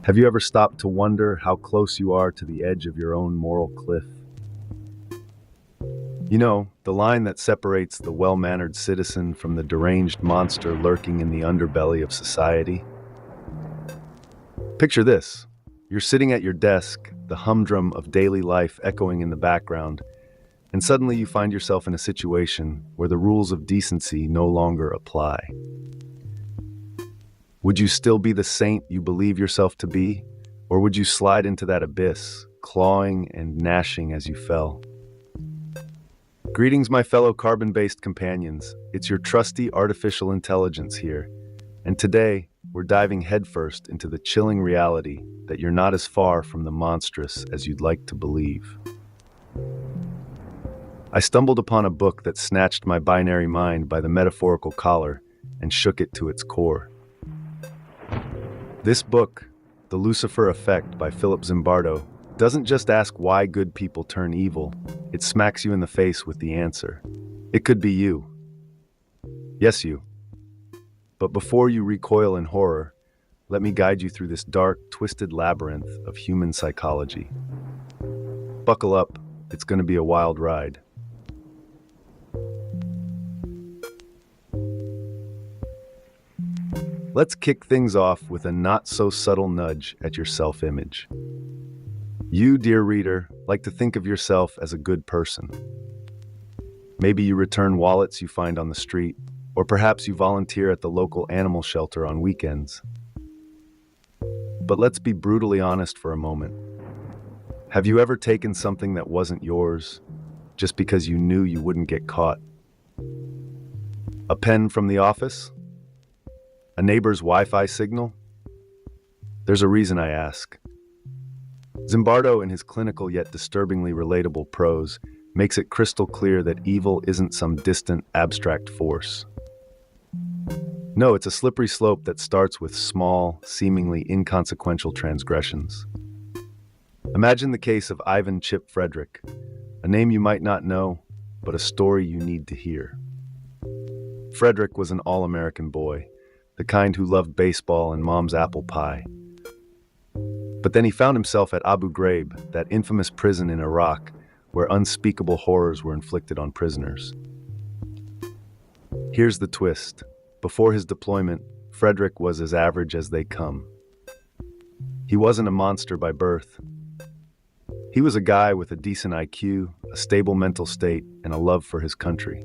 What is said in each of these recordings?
Have you ever stopped to wonder how close you are to the edge of your own moral cliff? You know, the line that separates the well-mannered citizen from the deranged monster lurking in the underbelly of society? Picture this. You're sitting at your desk, the humdrum of daily life echoing in the background, and suddenly you find yourself in a situation where the rules of decency no longer apply. Would you still be the saint you believe yourself to be? Or would you slide into that abyss, clawing and gnashing as you fell? Greetings, my fellow carbon-based companions. It's your trusty artificial intelligence here. And today, we're diving headfirst into the chilling reality that you're not as far from the monstrous as you'd like to believe. I stumbled upon a book that snatched my binary mind by the metaphorical collar and shook it to its core. This book, The Lucifer Effect by Zimbardo, doesn't just ask why good people turn evil, it smacks you in the face with the answer. It could be you. Yes, you. But before you recoil in horror, let me guide you through this dark, twisted labyrinth of human psychology. Buckle up, it's going to be a wild ride. Let's kick things off with a not-so-subtle nudge at your self-image. You, dear reader, like to think of yourself as a good person. Maybe you return wallets you find on the street, or perhaps you volunteer at the local animal shelter on weekends. But let's be brutally honest for a moment. Have you ever taken something that wasn't yours, just because you knew you wouldn't get caught? A pen from the office? A neighbor's Wi-Fi signal? There's a reason I ask. Zimbardo, in his clinical yet disturbingly relatable prose, makes it crystal clear that evil isn't some distant, abstract force. No, it's a slippery slope that starts with small, seemingly inconsequential transgressions. Imagine the case of Ivan Chip Frederick, a name you might not know, but a story you need to hear. Frederick was an all-American boy, the kind who loved baseball and mom's apple pie. But then he found himself at Abu Ghraib, that infamous prison in Iraq, where unspeakable horrors were inflicted on prisoners. Here's the twist. Before his deployment, Frederick was as average as they come. He wasn't a monster by birth. He was a guy with a decent IQ, a stable mental state, and a love for his country.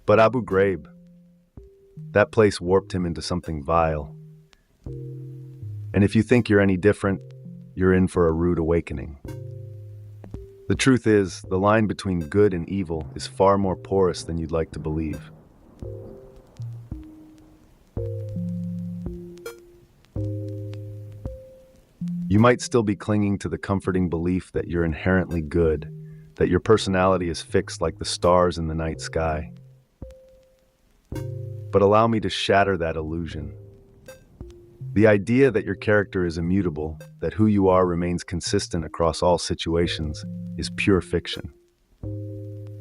But Abu Ghraib, that place warped him into something vile. And if you think you're any different, you're in for a rude awakening. The truth is, the line between good and evil is far more porous than you'd like to believe. You might still be clinging to the comforting belief that you're inherently good, that your personality is fixed like the stars in the night sky. But allow me to shatter that illusion. The idea that your character is immutable, that who you are remains consistent across all situations, is pure fiction.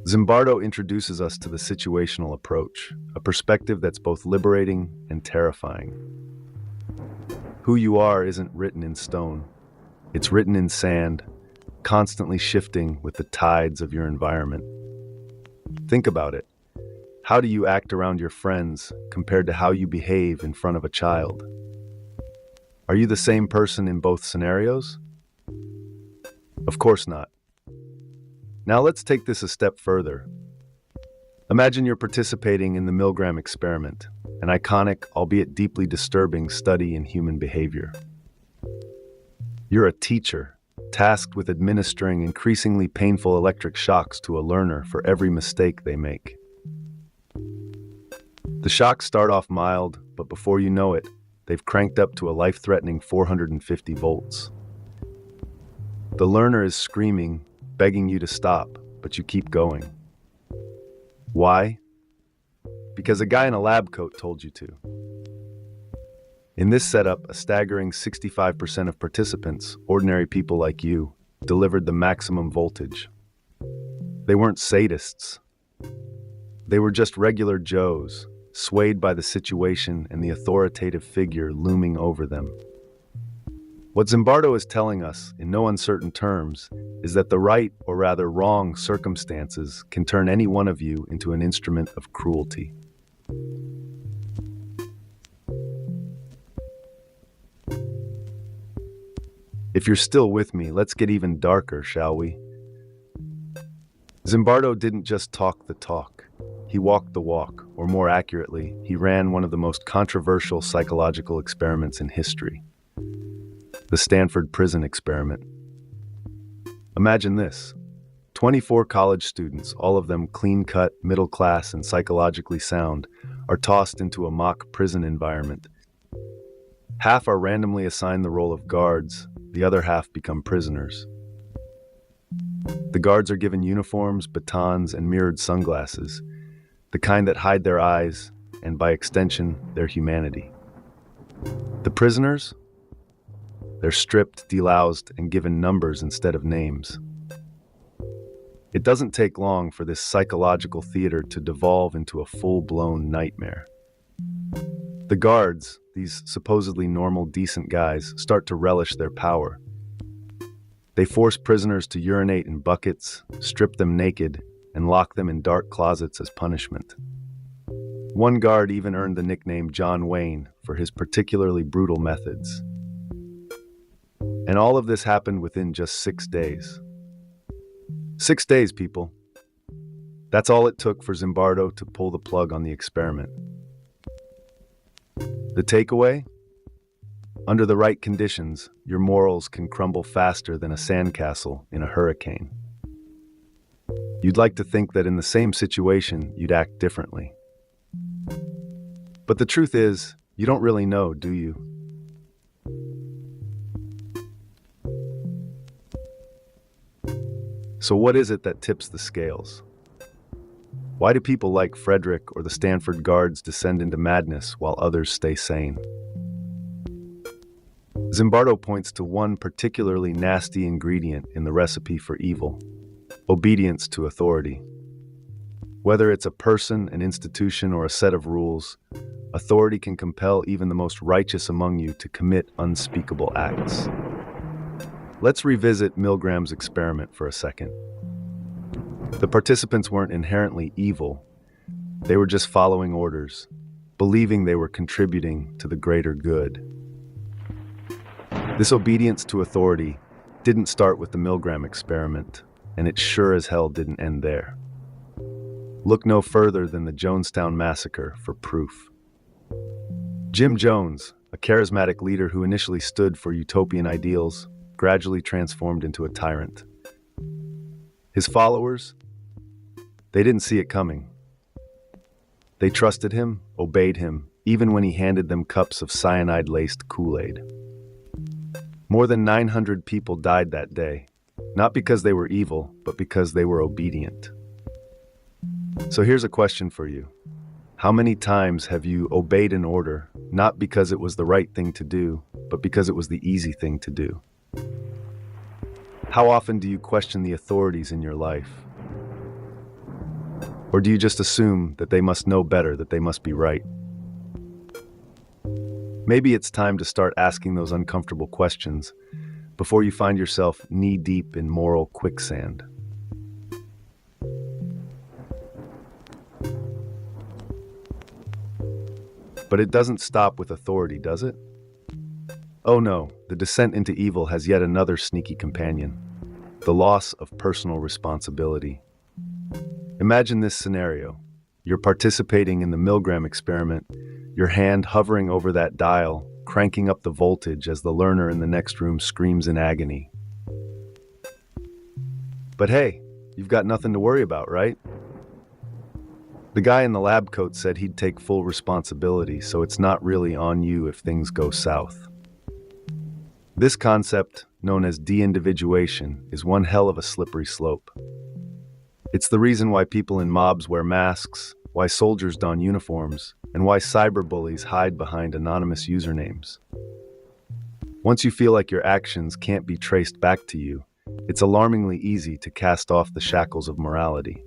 Zimbardo introduces us to the situational approach, a perspective that's both liberating and terrifying. Who you are isn't written in stone. It's written in sand, constantly shifting with the tides of your environment. Think about it. How do you act around your friends compared to how you behave in front of a child? Are you the same person in both scenarios? Of course not. Now let's take this a step further. Imagine you're participating in the Milgram experiment, an iconic, albeit deeply disturbing study in human behavior. You're a teacher, tasked with administering increasingly painful electric shocks to a learner for every mistake they make. The shocks start off mild, but before you know it, they've cranked up to a life-threatening 450 volts. The learner is screaming, begging you to stop, but you keep going. Why? Because a guy in a lab coat told you to. In this setup, a staggering 65% of participants, ordinary people like you, delivered the maximum voltage. They weren't sadists. They were just regular Joes, swayed by the situation and the authoritative figure looming over them. What Zimbardo is telling us, in no uncertain terms, is that the right, or rather wrong, circumstances can turn any one of you into an instrument of cruelty. If you're still with me, let's get even darker, shall we? Zimbardo didn't just talk the talk. He walked the walk, or more accurately, he ran one of the most controversial psychological experiments in history. The Stanford Prison Experiment. Imagine this. 24 college students, all of them clean-cut, middle-class, and psychologically sound, are tossed into a mock prison environment. Half are randomly assigned the role of guards, the other half become prisoners. The guards are given uniforms, batons, and mirrored sunglasses, the kind that hide their eyes, and by extension, their humanity. The prisoners? They're stripped, deloused, and given numbers instead of names. It doesn't take long for this psychological theater to devolve into a full-blown nightmare. The guards, these supposedly normal, decent guys, start to relish their power. They force prisoners to urinate in buckets, strip them naked, and lock them in dark closets as punishment. One guard even earned the nickname John Wayne for his particularly brutal methods. And all of this happened within just 6 days. 6 days, people. That's all it took for Zimbardo to pull the plug on the experiment. The takeaway? Under the right conditions, your morals can crumble faster than a sandcastle in a hurricane. You'd like to think that in the same situation, you'd act differently. But the truth is, you don't really know, do you? So what is it that tips the scales? Why do people like Frederick or the Stanford guards descend into madness while others stay sane? Zimbardo points to one particularly nasty ingredient in the recipe for evil: obedience to authority. Whether it's a person, an institution, or a set of rules, authority can compel even the most righteous among you to commit unspeakable acts. Let's revisit Milgram's experiment for a second. The participants weren't inherently evil. They were just following orders, believing they were contributing to the greater good. This obedience to authority didn't start with the Milgram experiment, and it sure as hell didn't end there. Look no further than the Jonestown Massacre for proof. Jim Jones, a charismatic leader who initially stood for utopian ideals, gradually transformed into a tyrant. His followers, they didn't see it coming. They trusted him, obeyed him, even when he handed them cups of cyanide-laced Kool-Aid. More than 900 people died that day, not because they were evil, but because they were obedient. So here's a question for you. How many times have you obeyed an order, not because it was the right thing to do, but because it was the easy thing to do? How often do you question the authorities in your life? Or do you just assume that they must know better, that they must be right? Maybe it's time to start asking those uncomfortable questions before you find yourself knee-deep in moral quicksand. But it doesn't stop with authority, does it? Oh no, the descent into evil has yet another sneaky companion: the loss of personal responsibility. Imagine this scenario. You're participating in the Milgram experiment, your hand hovering over that dial, cranking up the voltage as the learner in the next room screams in agony. But hey, you've got nothing to worry about, right? The guy in the lab coat said he'd take full responsibility, so it's not really on you if things go south. This concept, known as de-individuation, is one hell of a slippery slope. It's the reason why people in mobs wear masks, why soldiers don uniforms, and why cyberbullies hide behind anonymous usernames. Once you feel like your actions can't be traced back to you, it's alarmingly easy to cast off the shackles of morality.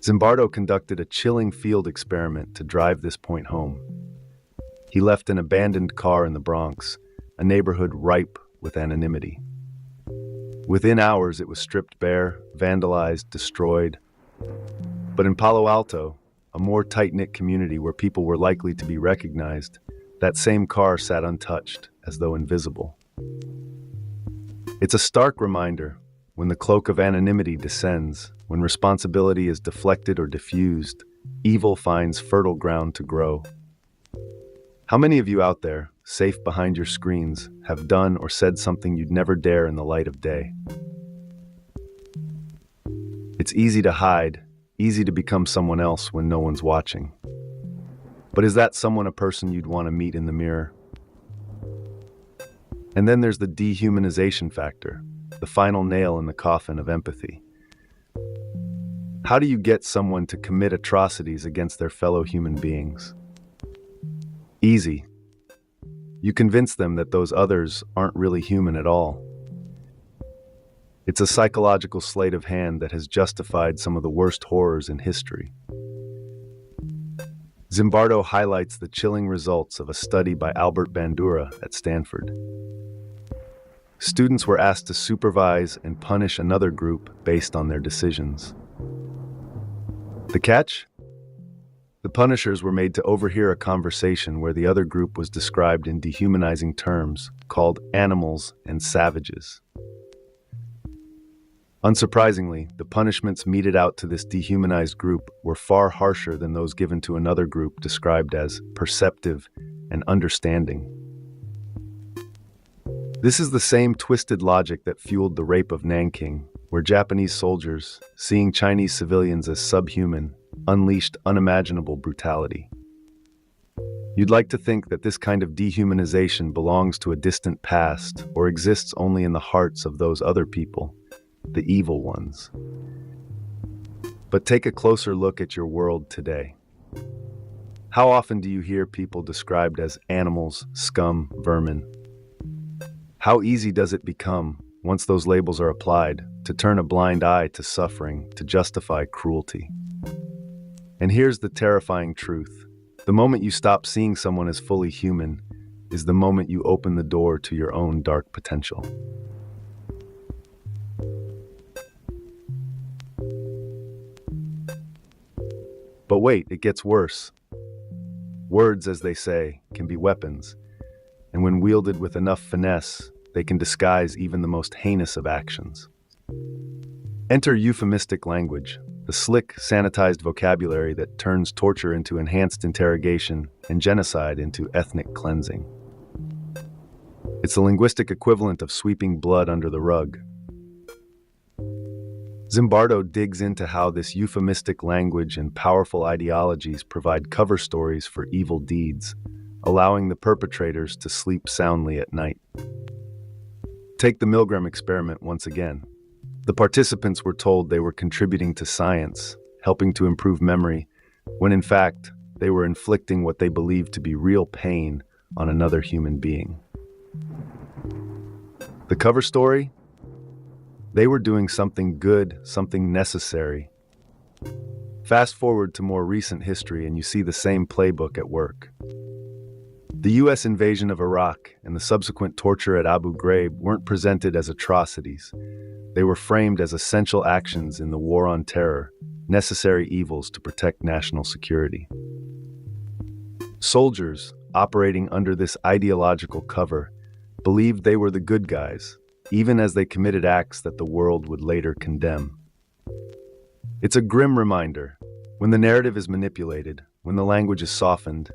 Zimbardo conducted a chilling field experiment to drive this point home. He left an abandoned car in the Bronx, a neighborhood ripe with anonymity. Within hours, it was stripped bare, vandalized, destroyed. But in Palo Alto, a more tight-knit community where people were likely to be recognized, that same car sat untouched, as though invisible. It's a stark reminder, when the cloak of anonymity descends, when responsibility is deflected or diffused, evil finds fertile ground to grow. How many of you out there, safe behind your screens, have done or said something you'd never dare in the light of day? It's easy to hide, easy to become someone else when no one's watching. But is that someone a person you'd want to meet in the mirror? And then there's the dehumanization factor, the final nail in the coffin of empathy. How do you get someone to commit atrocities against their fellow human beings? Easy. You convince them that those others aren't really human at all. It's a psychological sleight of hand that has justified some of the worst horrors in history. Zimbardo highlights the chilling results of a study by Albert Bandura at Stanford. Students were asked to supervise and punish another group based on their decisions. The catch? The punishers were made to overhear a conversation where the other group was described in dehumanizing terms, called animals and savages. Unsurprisingly, the punishments meted out to this dehumanized group were far harsher than those given to another group described as perceptive and understanding. This is the same twisted logic that fueled the rape of Nanking, where Japanese soldiers, seeing Chinese civilians as subhuman, unleashed unimaginable brutality. You'd like to think that this kind of dehumanization belongs to a distant past or exists only in the hearts of those other people, the evil ones. But take a closer look at your world today. How often do you hear people described as animals, scum, vermin? How easy does it become, once those labels are applied, to turn a blind eye to suffering, to justify cruelty? And here's the terrifying truth. The moment you stop seeing someone as fully human is the moment you open the door to your own dark potential. But wait, it gets worse. Words, as they say, can be weapons, and when wielded with enough finesse, they can disguise even the most heinous of actions. Enter euphemistic language, the slick, sanitized vocabulary that turns torture into enhanced interrogation and genocide into ethnic cleansing. It's the linguistic equivalent of sweeping blood under the rug. Zimbardo digs into how this euphemistic language and powerful ideologies provide cover stories for evil deeds, allowing the perpetrators to sleep soundly at night. Take the Milgram experiment once again. The participants were told they were contributing to science, helping to improve memory, when in fact, they were inflicting what they believed to be real pain on another human being. The cover story? They were doing something good, something necessary. Fast forward to more recent history and you see the same playbook at work. The U.S. invasion of Iraq and the subsequent torture at Abu Ghraib weren't presented as atrocities. They were framed as essential actions in the war on terror, necessary evils to protect national security. Soldiers, operating under this ideological cover, believed they were the good guys, even as they committed acts that the world would later condemn. It's a grim reminder. When the narrative is manipulated, when the language is softened,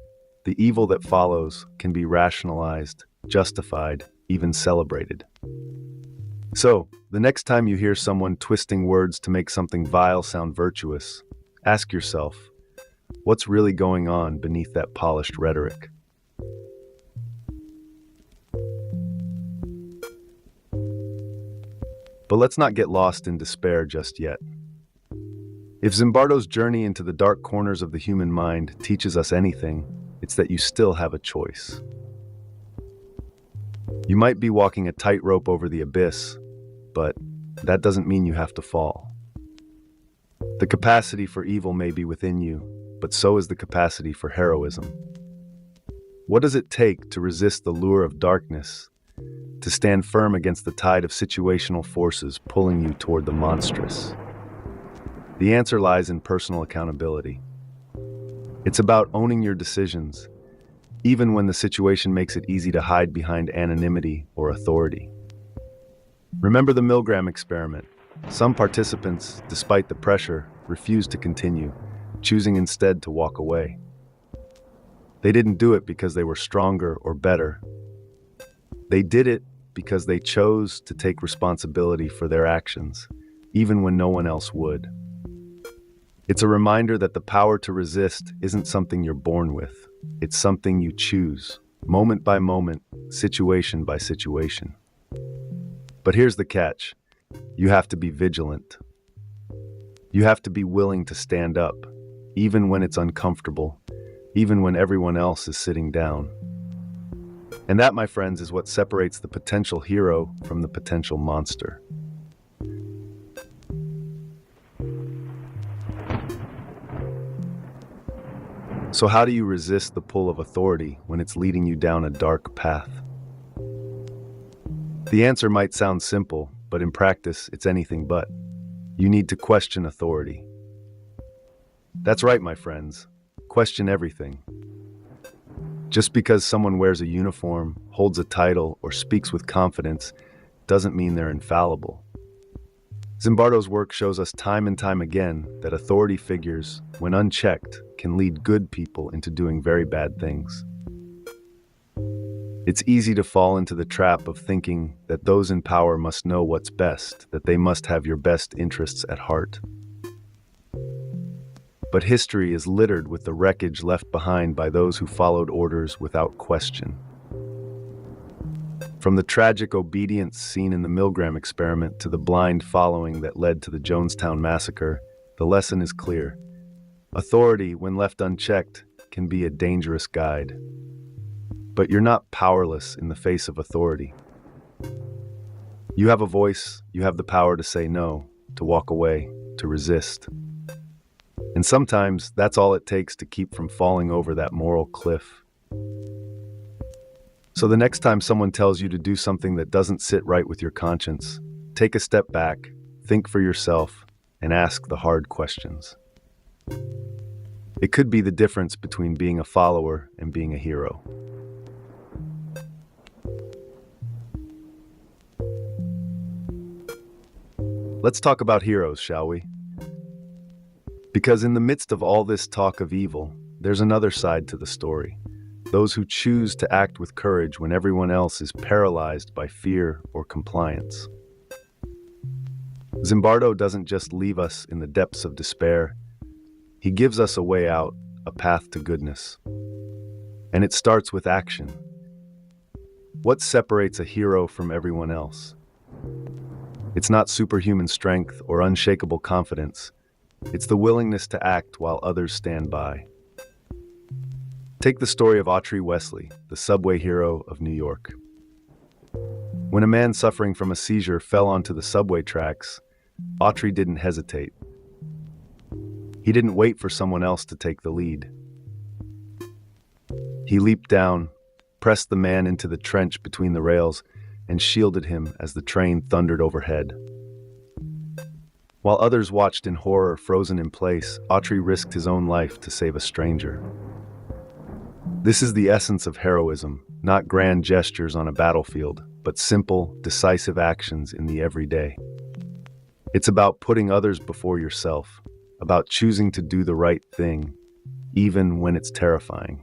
the evil that follows can be rationalized, justified, even celebrated. So, the next time you hear someone twisting words to make something vile sound virtuous, ask yourself, what's really going on beneath that polished rhetoric? But let's not get lost in despair just yet. If Zimbardo's journey into the dark corners of the human mind teaches us anything, it's that you still have a choice. You might be walking a tightrope over the abyss, but that doesn't mean you have to fall. The capacity for evil may be within you, but so is the capacity for heroism. What does it take to resist the lure of darkness to stand firm against the tide of situational forces pulling you toward the monstrous? The answer lies in personal accountability. It's about owning your decisions, even when the situation makes it easy to hide behind anonymity or authority. Remember the Milgram experiment. Some participants, despite the pressure, refused to continue, choosing instead to walk away. They didn't do it because they were stronger or better. They did it because they chose to take responsibility for their actions, even when no one else would. It's a reminder that the power to resist isn't something you're born with. It's something you choose, moment by moment, situation by situation. But here's the catch. You have to be vigilant. You have to be willing to stand up, even when it's uncomfortable, even when everyone else is sitting down. And that, my friends, is what separates the potential hero from the potential monster. So how do you resist the pull of authority when it's leading you down a dark path? The answer might sound simple, but in practice, it's anything but. You need to question authority. That's right, my friends. Question everything. Just because someone wears a uniform, holds a title, or speaks with confidence doesn't mean they're infallible. Zimbardo's work shows us time and time again that authority figures, when unchecked, can lead good people into doing very bad things. It's easy to fall into the trap of thinking that those in power must know what's best, that they must have your best interests at heart. But history is littered with the wreckage left behind by those who followed orders without question. From the tragic obedience seen in the Milgram experiment to the blind following that led to the Jonestown massacre, the lesson is clear. Authority, when left unchecked, can be a dangerous guide. But you're not powerless in the face of authority. You have a voice, you have the power to say no, to walk away, to resist. And sometimes that's all it takes to keep from falling over that moral cliff. So the next time someone tells you to do something that doesn't sit right with your conscience, take a step back, think for yourself, and ask the hard questions. It could be the difference between being a follower and being a hero. Let's talk about heroes, shall we? Because in the midst of all this talk of evil, there's another side to the story. Those who choose to act with courage when everyone else is paralyzed by fear or compliance. Zimbardo doesn't just leave us in the depths of despair. He gives us a way out, a path to goodness. And it starts with action. What separates a hero from everyone else? It's not superhuman strength or unshakable confidence. It's the willingness to act while others stand by. Take the story of Autry Wesley, the subway hero of New York. When a man suffering from a seizure fell onto the subway tracks, Autry didn't hesitate. He didn't wait for someone else to take the lead. He leaped down, pressed the man into the trench between the rails, and shielded him as the train thundered overhead. While others watched in horror, frozen in place, Autry risked his own life to save a stranger. This is the essence of heroism, not grand gestures on a battlefield, but simple, decisive actions in the everyday. It's about putting others before yourself, about choosing to do the right thing, even when it's terrifying.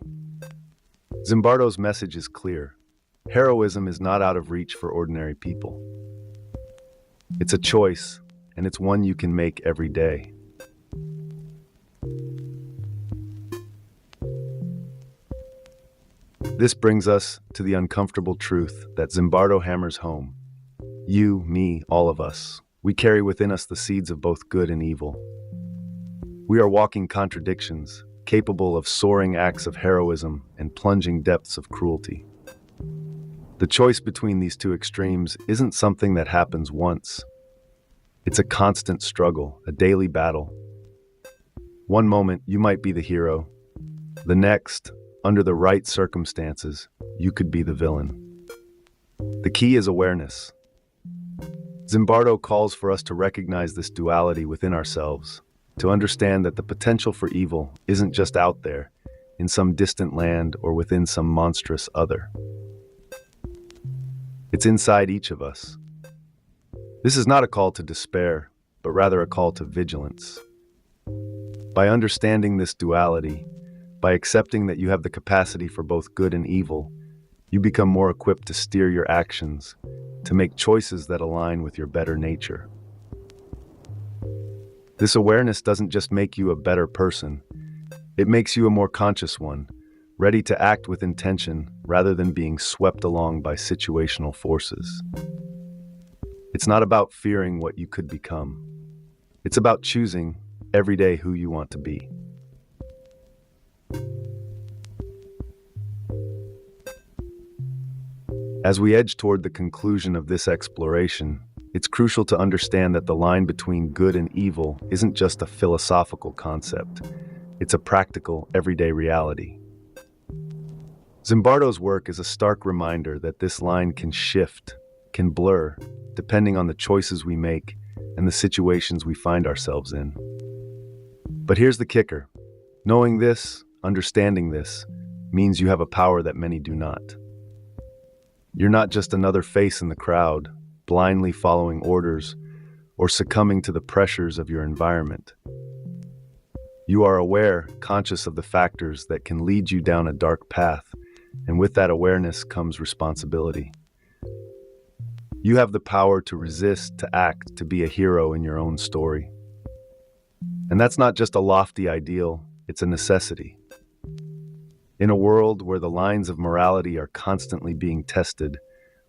Zimbardo's message is clear. Heroism is not out of reach for ordinary people. It's a choice, and it's one you can make every day. This brings us to the uncomfortable truth that Zimbardo hammers home. You, me, all of us, we carry within us the seeds of both good and evil. We are walking contradictions, capable of soaring acts of heroism and plunging depths of cruelty. The choice between these two extremes isn't something that happens once. It's a constant struggle, a daily battle. One moment, you might be the hero. The next, under the right circumstances, you could be the villain. The key is awareness. Zimbardo calls for us to recognize this duality within ourselves, to understand that the potential for evil isn't just out there, in some distant land or within some monstrous other. It's inside each of us. This is not a call to despair, but rather a call to vigilance. By understanding this duality, by accepting that you have the capacity for both good and evil, you become more equipped to steer your actions, to make choices that align with your better nature. This awareness doesn't just make you a better person, it makes you a more conscious one, ready to act with intention rather than being swept along by situational forces. It's not about fearing what you could become. It's about choosing every day who you want to be. As we edge toward the conclusion of this exploration, it's crucial to understand that the line between good and evil isn't just a philosophical concept. It's a practical, everyday reality. Zimbardo's work is a stark reminder that this line can shift, can blur, depending on the choices we make and the situations we find ourselves in. But here's the kicker. Knowing this, understanding this, means you have a power that many do not. You're not just another face in the crowd, blindly following orders or succumbing to the pressures of your environment. You are aware, conscious of the factors that can lead you down a dark path, and with that awareness comes responsibility. You have the power to resist, to act, to be a hero in your own story. And that's not just a lofty ideal, it's a necessity. In a world where the lines of morality are constantly being tested,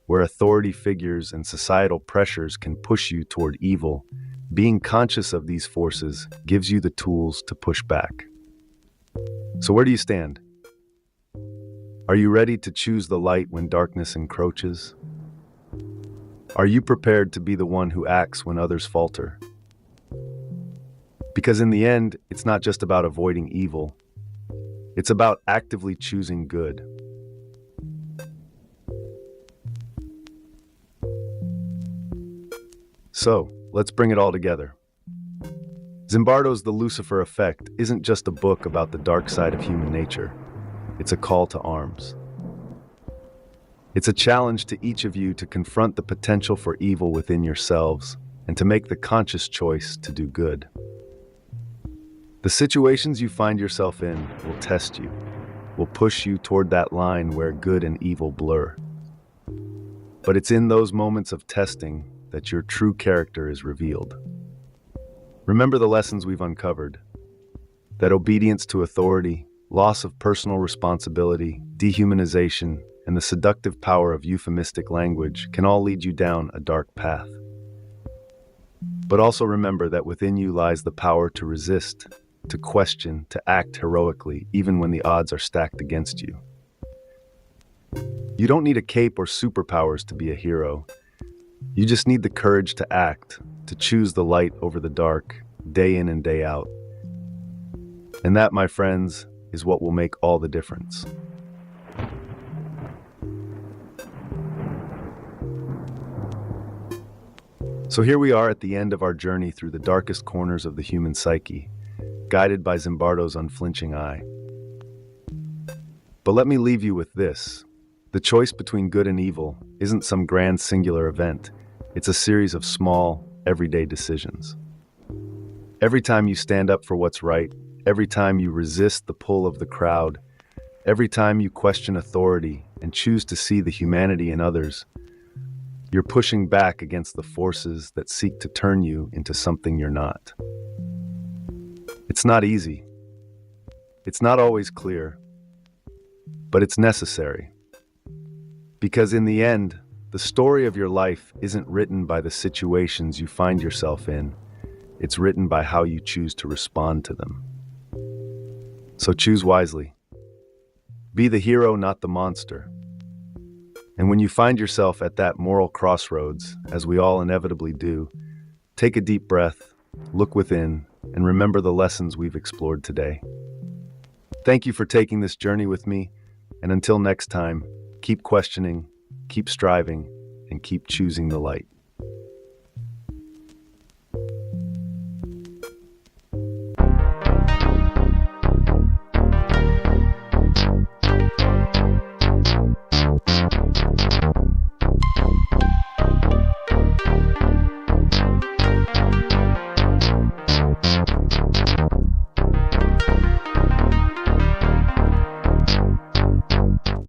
where authority figures and societal pressures can push you toward evil, being conscious of these forces gives you the tools to push back. So where do you stand? Are you ready to choose the light when darkness encroaches? Are you prepared to be the one who acts when others falter? Because in the end, it's not just about avoiding evil. It's about actively choosing good. So, let's bring it all together. Zimbardo's The Lucifer Effect isn't just a book about the dark side of human nature. It's a call to arms. It's a challenge to each of you to confront the potential for evil within yourselves and to make the conscious choice to do good. The situations you find yourself in will test you, will push you toward that line where good and evil blur. But it's in those moments of testing that your true character is revealed. Remember the lessons we've uncovered, that obedience to authority, loss of personal responsibility, dehumanization, and the seductive power of euphemistic language can all lead you down a dark path. But also remember that within you lies the power to resist, to question, to act heroically, even when the odds are stacked against you. You don't need a cape or superpowers to be a hero. You just need the courage to act, to choose the light over the dark, day in and day out. And that, my friends, is what will make all the difference. So here we are at the end of our journey through the darkest corners of the human psyche, guided by Zimbardo's unflinching eye. But let me leave you with this. The choice between good and evil isn't some grand singular event. It's a series of small, everyday decisions. Every time you stand up for what's right, every time you resist the pull of the crowd, every time you question authority and choose to see the humanity in others, you're pushing back against the forces that seek to turn you into something you're not. It's not easy. It's not always clear, but it's necessary. Because in the end, the story of your life isn't written by the situations you find yourself in. It's written by how you choose to respond to them. So choose wisely. Be the hero, not the monster. And when you find yourself at that moral crossroads, as we all inevitably do, take a deep breath, look within, and remember the lessons we've explored today. Thank you for taking this journey with me, and until next time, keep questioning, keep striving, and keep choosing the light.